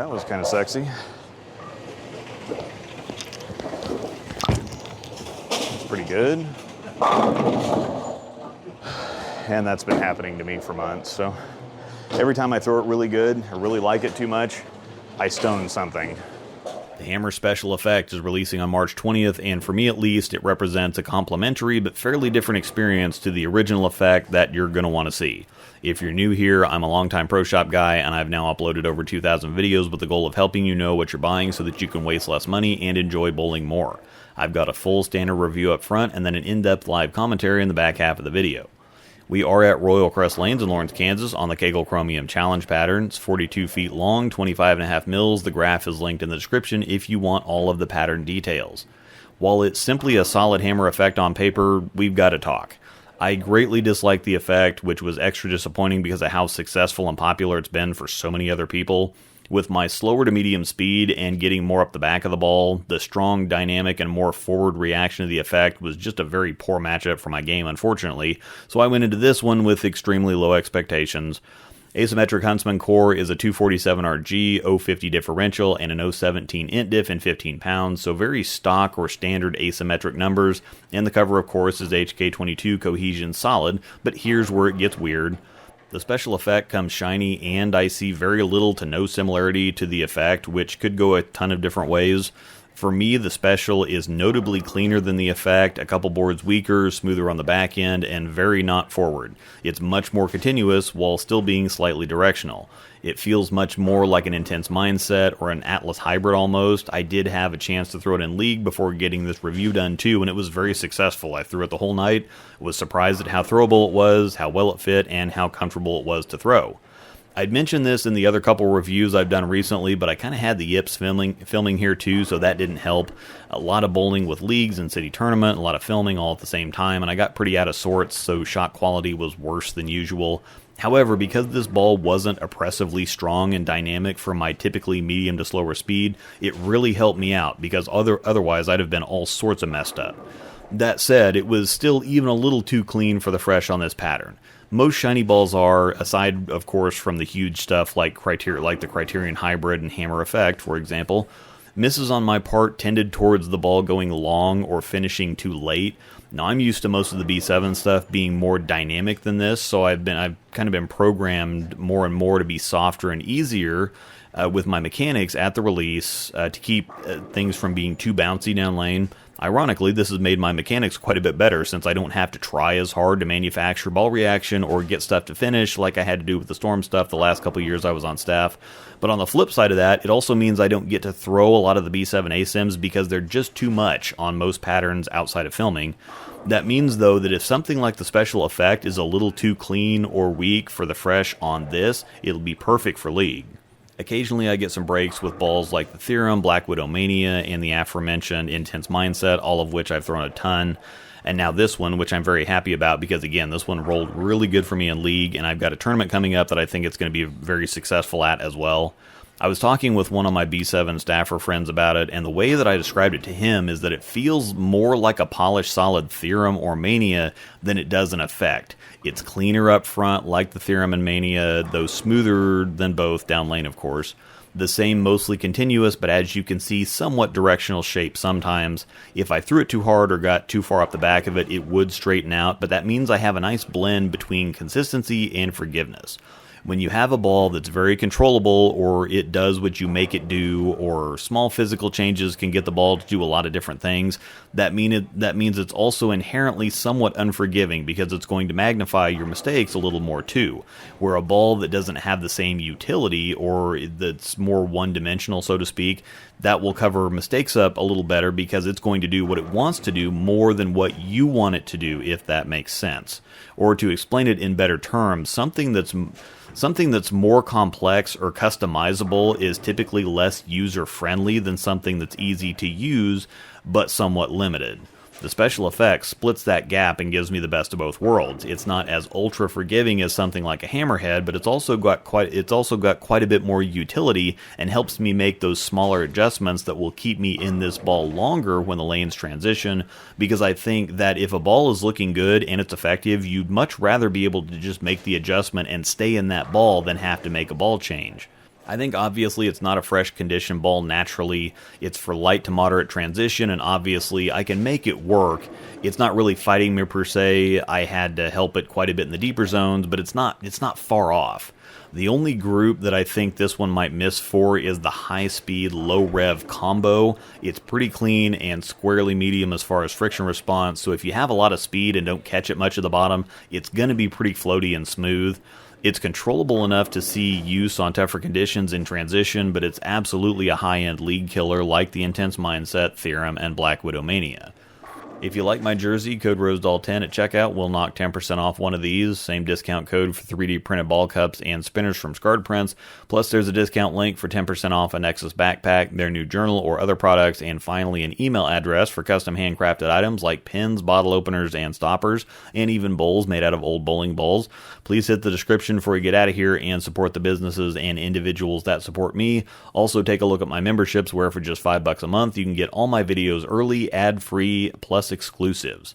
That was kind of sexy. Pretty good. And that's been happening to me for months. So every time I throw it really good or really like it too much, I stone something. The Hammer special effect is releasing on March 20th, and for me at least, it represents a complementary but fairly different experience to the original effect that you're going to want to see. If you're new here, I'm a longtime Pro Shop guy, and I've now uploaded over 2,000 videos with the goal of helping you know what you're buying so that you can waste less money and enjoy bowling more. I've got a full standard review up front and then an in-depth live commentary in the back half of the video. We are at Royal Crest Lanes in Lawrence, Kansas on the Kegel Chromium Challenge pattern. It's 42 feet long, 25.5 mils. The graph is linked in the description if you want all of the pattern details. While it's simply a solid hammer effect on paper, we've got to talk. I greatly dislike the effect, which was extra disappointing because of how successful and popular it's been for so many other people. With my slower to medium speed and getting more up the back of the ball, the strong, dynamic, and more forward reaction to the effect was just a very poor matchup for my game, unfortunately, so I went into this one with extremely low expectations. Asymmetric Huntsman core is a 247RG, 050 differential, and an 017 int diff in 15 pounds, so very stock or standard asymmetric numbers, and the cover, of course, is HK22 Cohesion Solid, but here's where it gets weird. The special effect comes shiny, and I see very little to no similarity to the effect, which could go a ton of different ways. For me, the special is notably cleaner than the effect, a couple boards weaker, smoother on the back end, and very not forward. It's much more continuous while still being slightly directional. It feels much more like an Intense Mindset or an Atlas hybrid almost. I did have a chance to throw it in League before getting this review done too, and it was very successful. I threw it the whole night, was surprised at how throwable it was, how well it fit, and how comfortable it was to throw. I'd mentioned this in the other couple reviews I've done recently, but I kind of had the yips filming here too, so that didn't help. A lot of bowling with leagues and city tournament, a lot of filming all at the same time, and I got pretty out of sorts, so shot quality was worse than usual. However, because this ball wasn't oppressively strong and dynamic for my typically medium to slower speed, it really helped me out, because otherwise I'd have been all sorts of messed up. That said, it was still even a little too clean for the fresh on this pattern. Most shiny balls are, aside of course from the huge stuff like the Criterion Hybrid and Hammer Effect, for example. Misses on my part tended towards the ball going long or finishing too late. Now I'm used to most of the B7 stuff being more dynamic than this, so I've kind of been programmed more and more to be softer and easier with my mechanics at the release to keep things from being too bouncy down lane. Ironically, this has made my mechanics quite a bit better since I don't have to try as hard to manufacture ball reaction or get stuff to finish like I had to do with the Storm stuff the last couple years I was on staff. But on the flip side of that, it also means I don't get to throw a lot of the B7 ASIMs because they're just too much on most patterns outside of filming. That means, though, that if something like the special effect is a little too clean or weak for the fresh on this, it'll be perfect for League. Occasionally I get some breaks with balls like the Theorem, Black Widow Mania, and the aforementioned Intense Mindset, all of which I've thrown a ton. And now this one, which I'm very happy about because, again, this one rolled really good for me in League, and I've got a tournament coming up that I think it's going to be very successful at as well. I was talking with one of my B7 staffer friends about it, and the way that I described it to him is that it feels more like a polished solid Theorem or Mania than it does an effect. It's cleaner up front like the Theorem and Mania, though smoother than both down lane, of course. The same mostly continuous, but as you can see, somewhat directional shape sometimes. If I threw it too hard or got too far up the back of it, it would straighten out, but that means I have a nice blend between consistency and forgiveness. When you have a ball that's very controllable, or it does what you make it do, or small physical changes can get the ball to do a lot of different things, that means it's also inherently somewhat unforgiving because it's going to magnify your mistakes a little more too. Where a ball that doesn't have the same utility, or that's more one-dimensional, so to speak, that will cover mistakes up a little better because it's going to do what it wants to do more than what you want it to do, if that makes sense. Or to explain it in better terms, something that's more complex or customizable is typically less user-friendly than something that's easy to use but somewhat limited. The special effect splits that gap and gives me the best of both worlds. It's not as ultra-forgiving as something like a hammerhead, but it's also got quite a bit more utility and helps me make those smaller adjustments that will keep me in this ball longer when the lanes transition, because I think that if a ball is looking good and it's effective, you'd much rather be able to just make the adjustment and stay in that ball than have to make a ball change. I think obviously it's not a fresh condition ball naturally. It's for light to moderate transition, and obviously I can make it work. It's not really fighting me per se. I had to help it quite a bit in the deeper zones, but it's not far off. The only group that I think this one might miss for is the high-speed, low-rev combo. It's pretty clean and squarely medium as far as friction response, so if you have a lot of speed and don't catch it much at the bottom, it's going to be pretty floaty and smooth. It's controllable enough to see use on tougher conditions in transition, but it's absolutely a high-end league killer like the Intense Mindset, Theorem, and Black Widow Mania. If you like my jersey, code ROSEDOLL10 at checkout will knock 10% off one of these. Same discount code for 3D printed ball cups and spinners from Scarred Prints. Plus, there's a discount link for 10% off a Nexus backpack, their new journal, or other products. And finally, an email address for custom handcrafted items like pins, bottle openers, and stoppers, and even bowls made out of old bowling balls. Please hit the description before you get out of here and support the businesses and individuals that support me. Also, take a look at my memberships, where for just $5 a month, you can get all my videos early, ad-free, plus exclusives.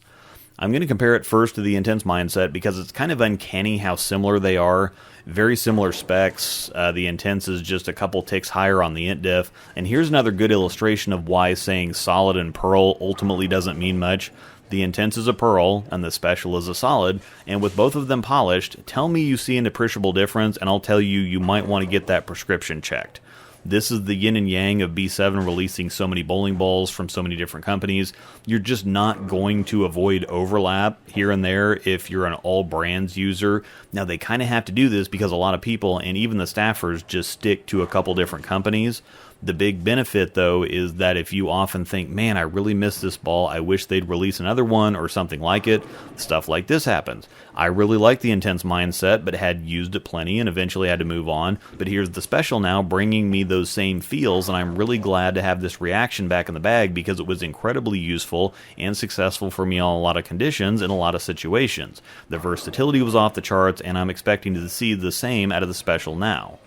I'm going to compare it first to the Intense Mindset because it's kind of uncanny how similar they are. Very similar specs. The Intense is just a couple ticks higher on the int diff. And here's another good illustration of why saying solid and pearl ultimately doesn't mean much. The Intense is a pearl, and the Special is a solid, and with both of them polished, tell me you see an appreciable difference, and I'll tell you you might want to get that prescription checked. This is the yin and yang of B7 releasing so many bowling balls from so many different companies. You're just not going to avoid overlap here and there if you're an all brands user. Now, they kind of have to do this because a lot of people, and even the staffers, just stick to a couple different companies. The big benefit, though, is that if you often think, man, I really miss this ball, I wish they'd release another one or something like it, stuff like this happens. I really like the Intense Mindset, but had used it plenty and eventually had to move on. But here's the Special now, bringing me those same feels, and I'm really glad to have this reaction back in the bag because it was incredibly useful and successful for me on a lot of conditions in a lot of situations. The versatility was off the charts, and I'm expecting to see the same out of the Special now.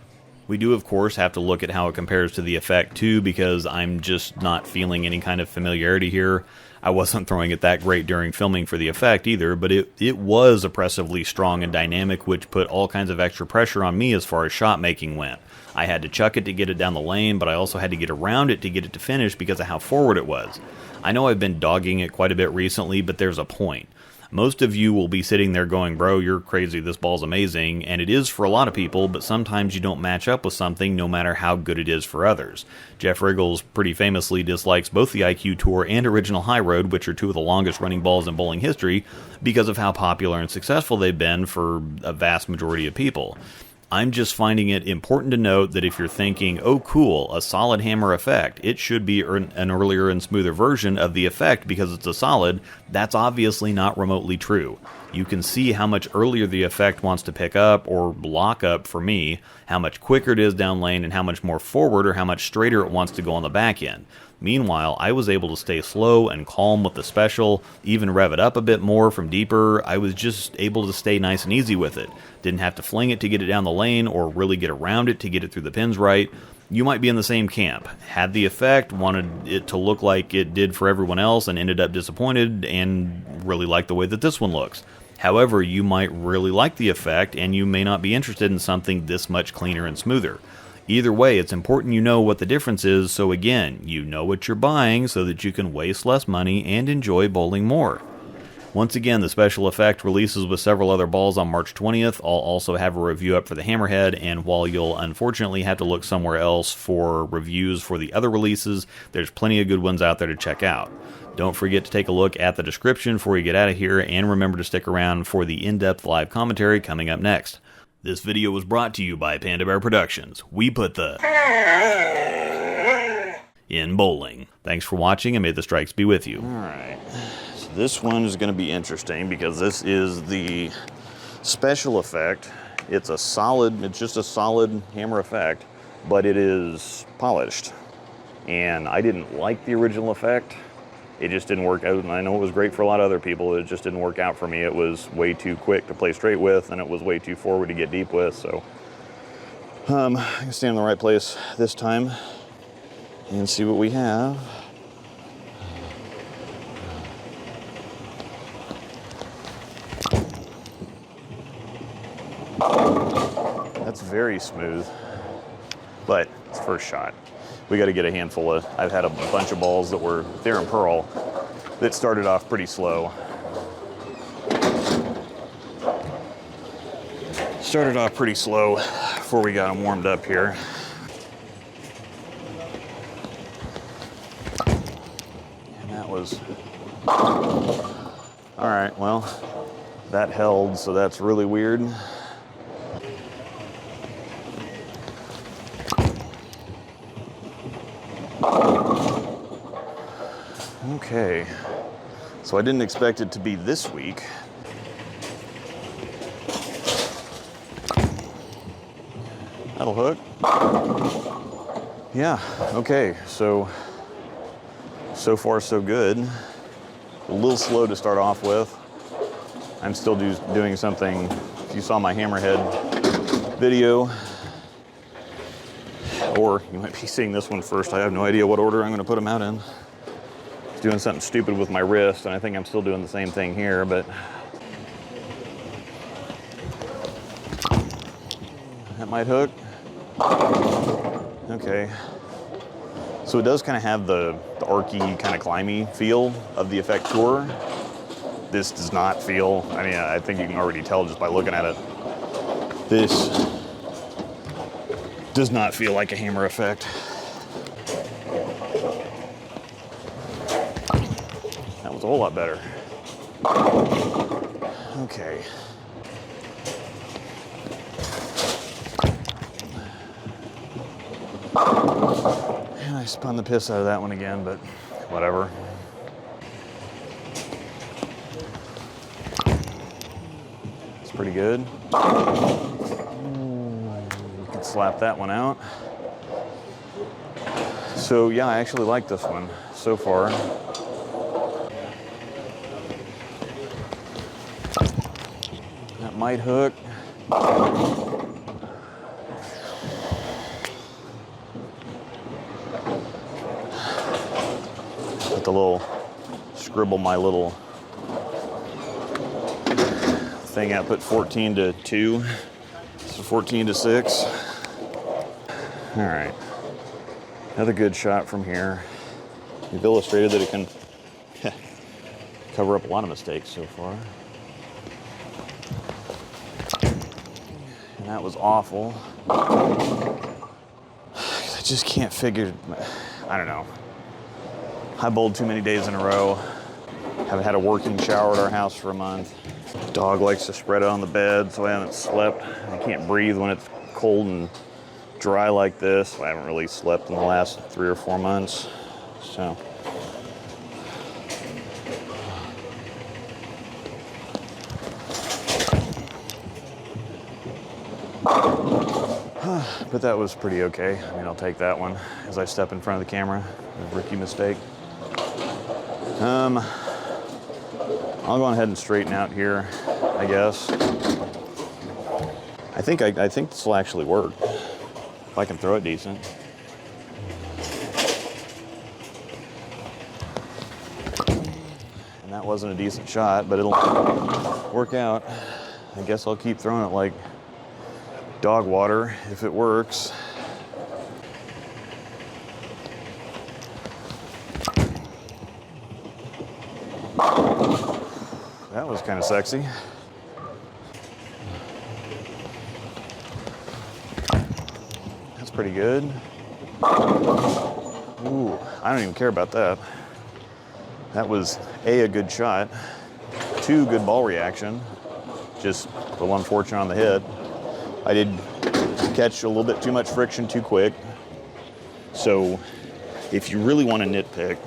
We do, of course, have to look at how it compares to the Effect, too, because I'm just not feeling any kind of familiarity here. I wasn't throwing it that great during filming for the Effect, either, but it was oppressively strong and dynamic, which put all kinds of extra pressure on me as far as shot making went. I had to chuck it to get it down the lane, but I also had to get around it to get it to finish because of how forward it was. I know I've been dogging it quite a bit recently, but there's a point. Most of you will be sitting there going, bro, you're crazy, this ball's amazing, and it is for a lot of people, but sometimes you don't match up with something no matter how good it is for others. Jeff Riggles pretty famously dislikes both the IQ Tour and Original High Road, which are two of the longest running balls in bowling history, because of how popular and successful they've been for a vast majority of people. I'm just finding it important to note that if you're thinking, oh cool, a solid hammer effect, it should be an earlier and smoother version of the effect because it's a solid, that's obviously not remotely true. You can see how much earlier the effect wants to pick up, or lock up for me, how much quicker it is down lane, and how much more forward or how much straighter it wants to go on the back end. Meanwhile, I was able to stay slow and calm with the Special, even rev it up a bit more from deeper. I was just able to stay nice and easy with it. Didn't have to fling it to get it down the lane or really get around it to get it through the pins right. You might be in the same camp. Had the effect, wanted it to look like it did for everyone else, and ended up disappointed and really liked the way that this one looks. However, you might really like the effect, and you may not be interested in something this much cleaner and smoother. Either way, it's important you know what the difference is, so again, you know what you're buying so that you can waste less money and enjoy bowling more. Once again, the Special Effect releases with several other balls on March 20th. I'll also have a review up for the Hammerhead, and while you'll unfortunately have to look somewhere else for reviews for the other releases, there's plenty of good ones out there to check out. Don't forget to take a look at the description before you get out of here, and remember to stick around for the in-depth live commentary coming up next. This video was brought to you by Panda Bear Productions. We put the in bowling. Thanks for watching, and may the strikes be with you. Alright, so this one is going to be interesting because this is the Special Effect. It's just a solid hammer effect, but it is polished. And I didn't like the original effect. It just didn't work out, and I know it was great for a lot of other people. It just didn't work out for me. It was way too quick to play straight with, and it was way too forward to get deep with, so I can stand in the right place this time and see what we have. That's very smooth. but it's first shot. We got to get a handful of, I've had a bunch of balls that were, they're in pearl, that started off pretty slow. Started off pretty slow before we got them warmed up here. And that was, all right, well, that held, so that's really weird. Okay, so I didn't expect it to be this weak. That'll hook. Yeah, okay, so far so good. A little slow to start off with. I'm still doing something, if you saw my hammerhead video, or you might be seeing this one first. I have no idea what order I'm gonna put them out in. Doing something stupid with my wrist, and I think I'm still doing the same thing here, but that might hook. Okay. So it does kind of have the archy, kind of climby feel of the Effectour. This does not feel, I mean, I think you can already tell just by looking at it. This does not feel like a hammer effect. A whole lot better. Okay. And I spun the piss out of that one again, but whatever. It's pretty good. We can slap that one out. So yeah, I actually like this one so far. Might hook. Put the little, scribble my little thing out, put 14 to 2, so 14 to 6. All right, another good shot from here. You've illustrated that it can cover up a lot of mistakes so far. That was awful. I just can't figure, I don't know. I bowled too many days in a row. Haven't had a working shower at our house for a month. Dog likes to spread out on the bed, so I haven't slept. I can't breathe when it's cold and dry like this. I haven't really slept in the last 3 or 4 months, so. But that was pretty okay. I mean, I'll take that one as I step in front of the camera. A rookie mistake. I'll go ahead and straighten out here, I guess. I think this will actually work if I can throw it decent. And that wasn't a decent shot, but it'll work out. I guess I'll keep throwing it like dog water if it works. That was kind of sexy. That's pretty good. Ooh, I don't even care about that. That was a good shot, 2 good ball reaction, just a little unfortunate on the hit. I did catch a little bit too much friction too quick. So if you really want to nitpick,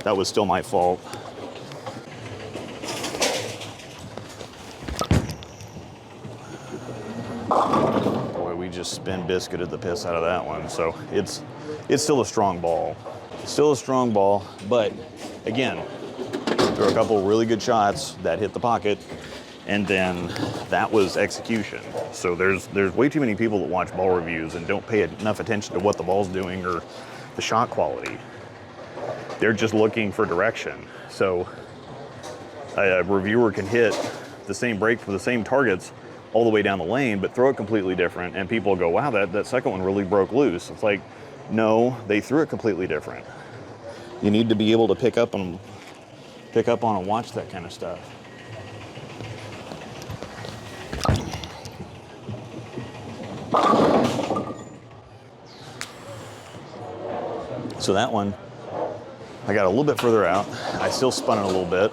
that was still my fault. Boy, we just spin biscuited the piss out of that one. So it's still a strong ball. Still a strong ball, but again, there were a couple of really good shots that hit the pocket, and then that was execution. So there's way too many people that watch ball reviews and don't pay enough attention to what the ball's doing or the shot quality. They're just looking for direction. So a reviewer can hit the same break for the same targets all the way down the lane, but throw it completely different. And people go, wow, that second one really broke loose. It's like, no, they threw it completely different. You need to be able to pick up on and watch that kind of stuff. So that one, I got a little bit further out. I still spun it a little bit,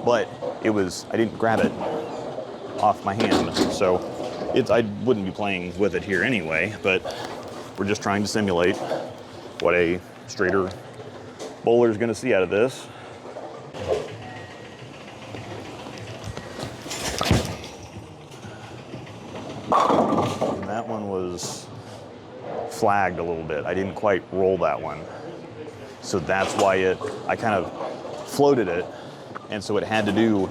but I didn't grab it off my hand. So I wouldn't be playing with it here anyway, but we're just trying to simulate what a straighter bowler is going to see out of this. And that one was flagged a little bit. I didn't quite roll that one. So that's why I kind of floated it, and so it had to do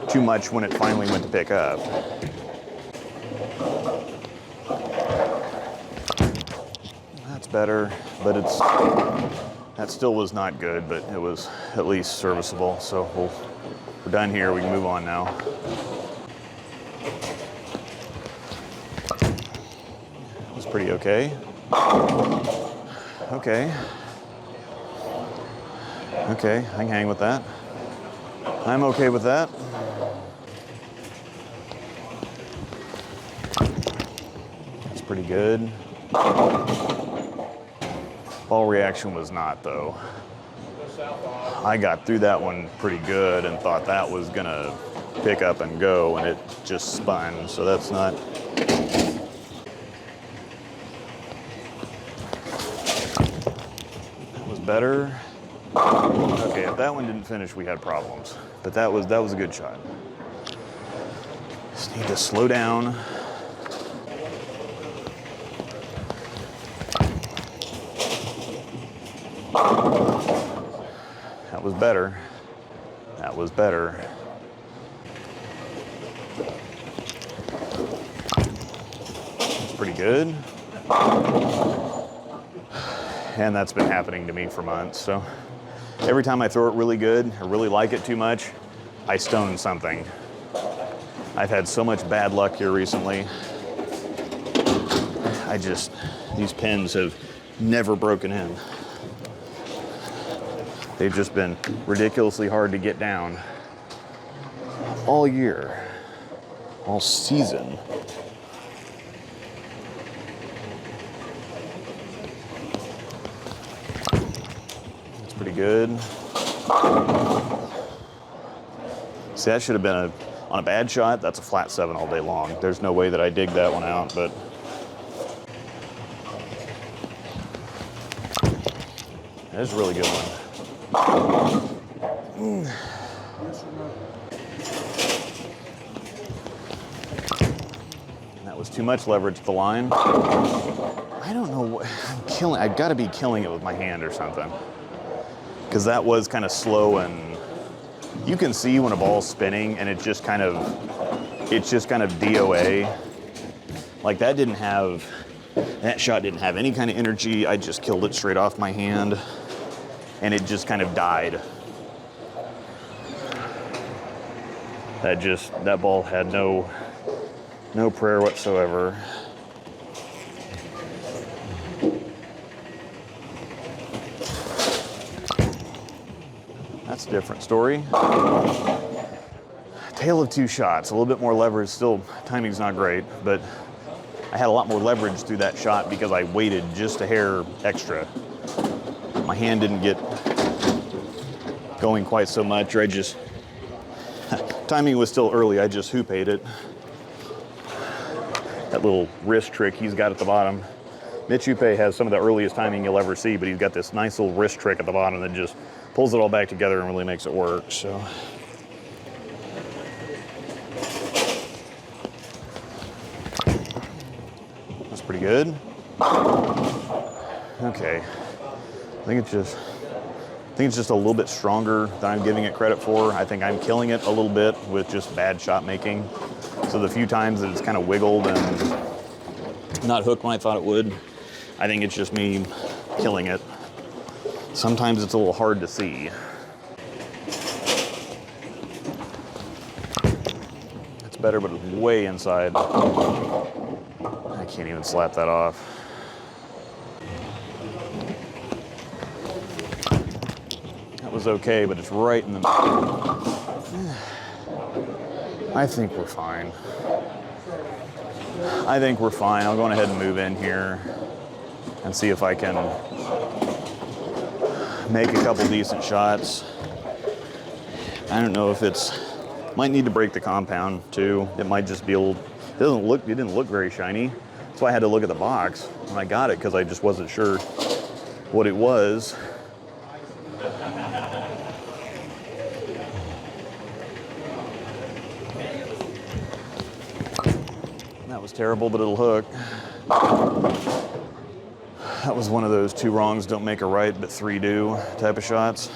too much when it finally went to pick up. That's better, but that still was not good, but it was at least serviceable. So we're done here. We can move on now. That was pretty okay. Okay. Okay, I can hang with that. I'm okay with that. That's pretty good. Ball reaction was not, though. I got through that one pretty good and thought that was gonna pick up and go, and it just spun, so that's not. That was better. Okay, if that one didn't finish, we had problems. But that was a good shot. Just need to slow down. That was better. That was better. That's pretty good. And that's been happening to me for months, so. Every time I throw it really good or really like it too much, I stone something. I've had so much bad luck here recently. These pins have never broken in. They've just been ridiculously hard to get down all year, all season. Pretty good. See, that should have been on a bad shot, that's a flat 7 all day long. There's no way that I dig that one out, but that's a really good one. That was too much leverage at the line. I don't know what I've got to be killing it with my hand or something. Because that was kind of slow, and you can see when a ball's spinning and it's just kind of DOA. Like that shot didn't have any kind of energy. I just killed it straight off my hand and it just kind of died. That ball had no prayer whatsoever. That's a different story. Tale of two shots, a little bit more leverage. Still, timing's not great, but I had a lot more leverage through that shot because I waited just a hair extra. My hand didn't get going quite so much, or timing was still early, I just hoop-ate it. That little wrist trick he's got at the bottom. Mitch Houpe has some of the earliest timing you'll ever see, but he's got this nice little wrist trick at the bottom that just pulls it all back together and really makes it work, so. That's pretty good. Okay. I think it's just a little bit stronger than I'm giving it credit for. I think I'm killing it a little bit with just bad shot making. So the few times that it's kind of wiggled and not hooked when I thought it would, I think it's just me killing it. Sometimes it's a little hard to see. That's better, but it's way inside. I can't even slap that off. That was okay, but it's right in the... I think we're fine. I think we're fine. I'll go ahead and move in here and see if I can make a couple decent shots. I don't know if it's... Might need to break the compound too. It might just be a little... It didn't look very shiny. That's why I had to look at the box when I got it, because I just wasn't sure what it was. That was terrible, but it'll hook. That was one of those 2 wrongs don't make a right, but 3 do type of shots.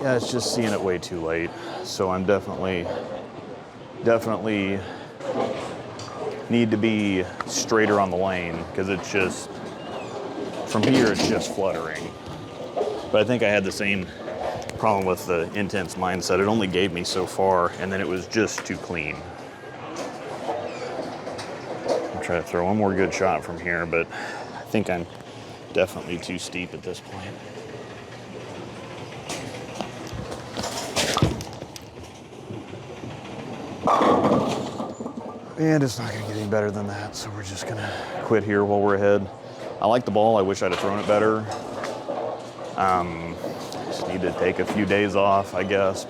Yeah, it's just seeing it way too late. So I'm definitely need to be straighter on the lane, because it's just, from here it's just fluttering. But I think I had the same problem with the intense mindset. It only gave me so far, and then it was just too clean. I'll try to throw one more good shot from here, but I think I'm definitely too steep at this point. And it's not gonna get any better than that, so we're just gonna quit here while we're ahead. I like the ball. I wish I'd have thrown it better. Just need to take a few days off, I guess,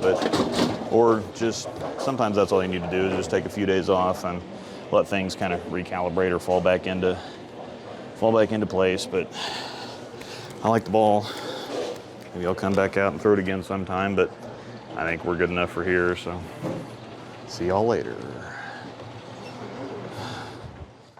or just, sometimes that's all you need to do, is just take a few days off and let things kind of recalibrate or fall back into place. But I like the ball. Maybe I'll come back out and throw it again sometime, but I think we're good enough for here, so see y'all later.